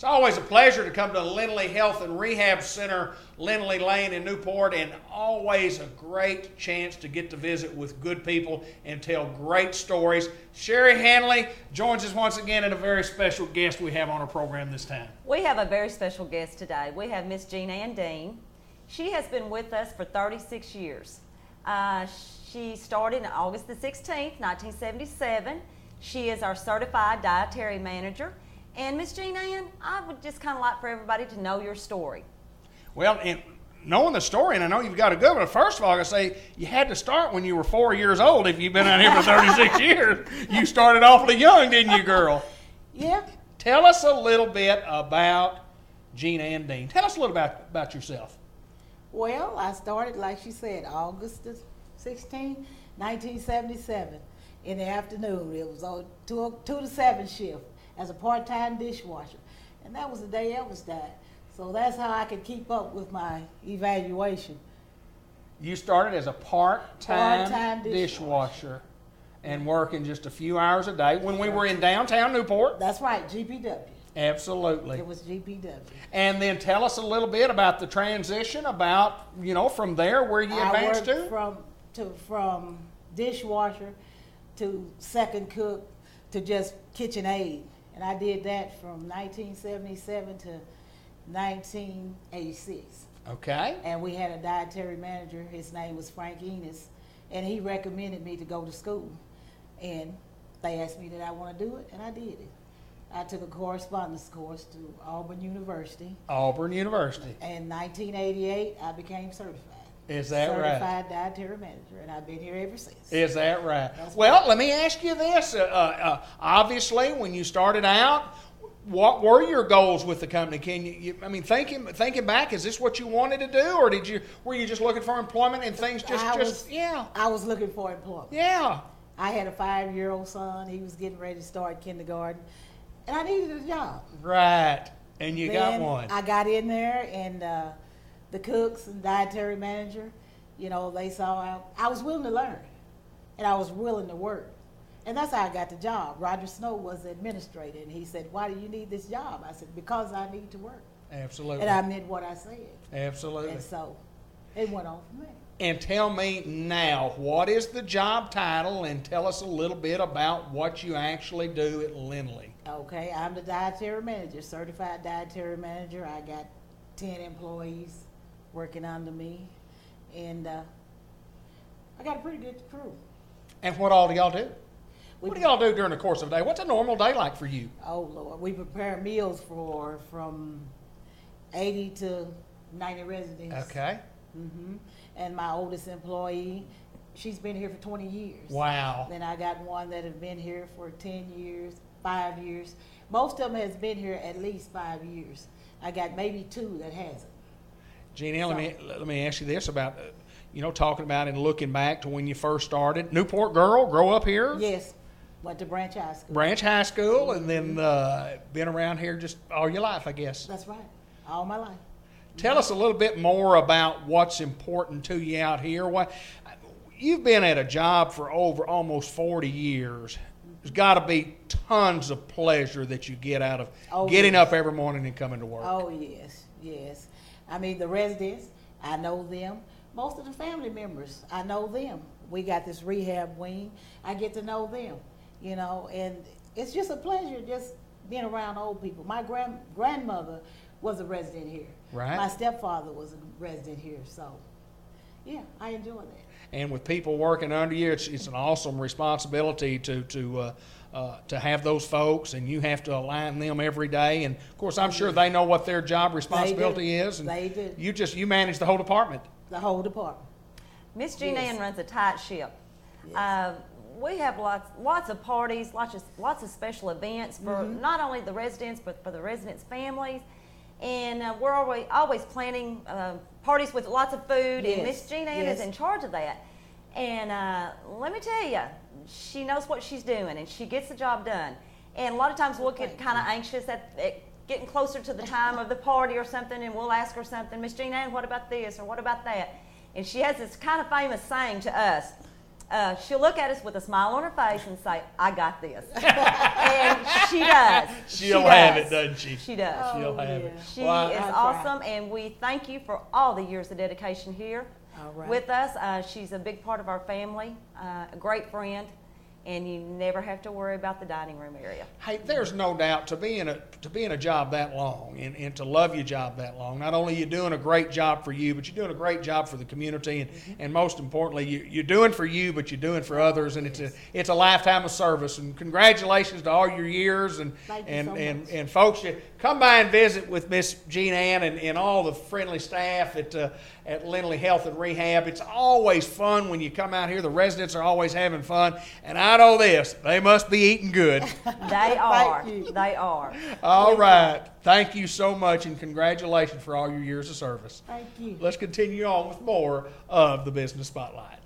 always a pleasure to come to Lindley Health and Rehab Center, Lindley Lane in Newport, and always a great chance to get to visit with good people and tell great stories. Sherry Hanley joins us once again, and a very special guest we have on our program this time. We have a very special guest today. We have Miss Jean Ann Dean. She has been with us for 36 years. She started on August the 16th, 1977. She is our certified dietary manager. And Miss Jean Ann, I would just kind of like for everybody to know your story. Well, and knowing the story, and I know you've got a good one, first of all, I gotta say, you had to start when you were 4 years old. If you've been out here for 36 years, you started awfully young, didn't you, girl? Yeah. Tell us a little bit about Jean Ann Dean. Tell us a little about yourself. Well, I started, like she said, August the 16th, 1977, in the afternoon. It was on 2 to 7 shift as a part-time dishwasher. And that was the day Elvis died. So that's how I could keep up with my evaluation. You started as a part-time dishwasher and working just a few hours a day when we were in downtown Newport. That's right, GPW. Absolutely. It was GPW. And then tell us a little bit about the transition, about, from there where you advanced to. I worked from dishwasher to second cook to just kitchen aide. And I did that from 1977 to 1986. Okay. And we had a dietary manager. His name was Frank Enos. And he recommended me to go to school. And they asked me did I want to do it, and I did it. I took a correspondence course to Auburn University. Auburn University. In 1988, I became certified. Is that right? Certified dietary manager, and I've been here ever since. Is that right? That's well, right. Let me ask you this. Obviously, when you started out, what were your goals with the company? Can you thinking back, is this what you wanted to do, or were you just looking for employment and things I was looking for employment. Yeah. I had a 5-year-old son. He was getting ready to start kindergarten, and I needed a job. Right. And you Then got one. I got in there, and the cooks and dietary manager, they saw I was willing to learn, and I was willing to work. And that's how I got the job. Roger Snow was the administrator, and he said, "Why do you need this job?" I said, "Because I need to work." Absolutely. And I meant what I said. Absolutely. And so it went on from there. And tell me now, what is the job title, and tell us a little bit about what you actually do at Lindley. Okay, I'm the dietary manager, certified dietary manager. I got 10 employees working under me, and I got a pretty good crew. And what all do y'all do? What do y'all do during the course of the day? What's a normal day like for you? Oh, Lord. We prepare meals for from 80 to 90 residents. Okay. And my oldest employee, she's been here for 20 years. Wow. Then I got one that has been here for 10 years, 5 years. Most of them has been here at least 5 years. I got maybe 2 that hasn't. Jeannie, let me ask you this about, talking about and looking back to when you first started. Newport girl, grow up here? Yes. Went to Branch High School. Branch High School, and then been around here just all your life, I guess. That's right. All my life. Tell us a little bit more about what's important to you out here. You've been at a job for over almost 40 years. There's got to be tons of pleasure that you get out of getting up every morning and coming to work. Oh, yes, yes. I mean, the residents, I know them. Most of the family members, I know them. We got this rehab wing. I get to know them, and it's just a pleasure just being around old people. My grandmother was a resident here. Right. My stepfather was a resident here, so yeah, I enjoy that. And with people working under you, it's an awesome responsibility to have those folks, and you have to align them every day. And of course, I'm sure they know what their job responsibility is. And they do. You manage the whole department. The whole department. Miss Jean Ann runs a tight ship. Yes. We have lots of parties, lots of special events for not only the residents but for the residents' families. And we're always planning parties with lots of food, Yes. and Miss Jean Ann is in charge of that. And let me tell you, she knows what she's doing, and she gets the job done. And a lot of times we'll get kind of anxious at getting closer to the time of the party or something, and we'll ask her something, Miss Jean Ann, what about this or what about that? And she has this kind of famous saying to us, she'll look at us with a smile on her face and say, "I got this," and she does. She'll have it, doesn't she? She does. Oh, She'll have it. yeah. She Well, is That's awesome, and we thank you for all the years of dedication here All right. with us. She's a big part of our family, a great friend, and you never have to worry about the dining room area. Hey, there's no doubt to be in a job that long and to love your job that long. Not only are you doing a great job for you, but you're doing a great job for the community, and most importantly, you're doing for you, but you're doing for others, and it's a lifetime of service. And congratulations to all your years, and Thank you and, so and, much. and folks, you come by and visit with Miss Jean Ann and all the friendly staff at Lindley Health and Rehab. It's always fun when you come out here. The residents are always having fun, and I know this, they must be eating good. They are. you. They are. All right. Thank you so much, and congratulations for all your years of service. Thank you. Let's continue on with more of the Business Spotlight.